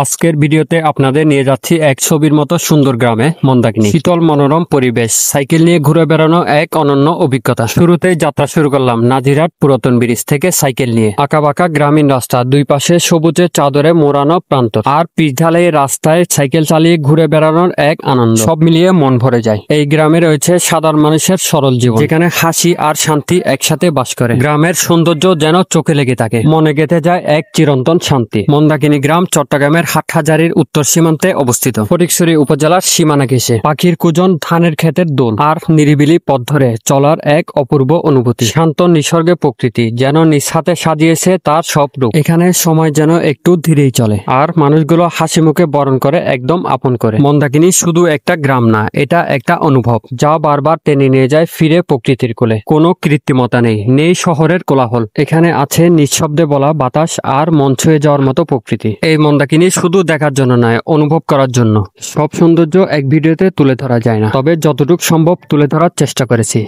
আজকের ভিডিওতে আপনাদের নিয়ে যাচ্ছি এক ছবির মতো সুন্দর গ্রামে মন্দাকিনী। শীতল মনোরম পরিবেশ, সাইকেল নিয়ে ঘুরে বেড়ানো এক অনন্য অভিজ্ঞতা। শুরুতেই যাত্রা শুরু করলাম নাজিরহাট পুরাতন ব্রিজ থেকে সাইকেল নিয়ে। আঁকাবাঁকা গ্রামীণ রাস্তা, দুই পাশে সবুজের চাদরে মোড়ানো প্রান্ত আর পিচঢালাই রাস্তায় সাইকেল চালিয়ে ঘুরে বেড়ানোর এক আনন্দ, সব মিলিয়ে মন ভরে যায়। এই গ্রামে রয়েছে সাধারণ মানুষের সরল জীবন, যেখানে হাসি আর শান্তি একসাথে বাস করে। গ্রামের সৌন্দর্য যেন চোখে লেগে থাকে, মনে গেঁথে যায় এক চিরন্তন শান্তি। মন্দাকিনী গ্রাম চট্টগ্রামের হাটহাজারীর উত্তর সীমান্তে অবস্থিত। ফটিকছড়ি উপজেলার সীমানা ঘেঁষে পাখির কুজন, ধানের ক্ষেতের দোল আর নিরিবিলি পথ ধরে চলার এক অপূর্ব অনুভূতি। শান্ত নিসর্গে প্রকৃতি যেন নিজ হাতে সাজিয়েছে তার সব রূপ। এখানে সময় যেন একটু ধীরেই চলে, আর মানুষগুলো হাসি মুখে বরণ করে, একদম আপন করে। মন্দাকিনী শুধু একটা গ্রাম না, এটা একটা অনুভব যা বারবার টেনে নিয়ে যায় ফিরে প্রকৃতির কোলে। কোনো কৃত্রিমতা নেই, নেই শহরের কোলাহল। এখানে আছে নিঃশব্দে বলা বাতাস আর মন ছুঁয়ে যাওয়ার মতো প্রকৃতি। এই মন্দাকিনী শুধু দেখার জন্য নয়, অনুভব করার জন্য। সব সৌন্দর্য এক ভিডিওতে তুলে ধরা যায় না, তবে যতটুকু সম্ভব তুলে ধরার চেষ্টা করেছি।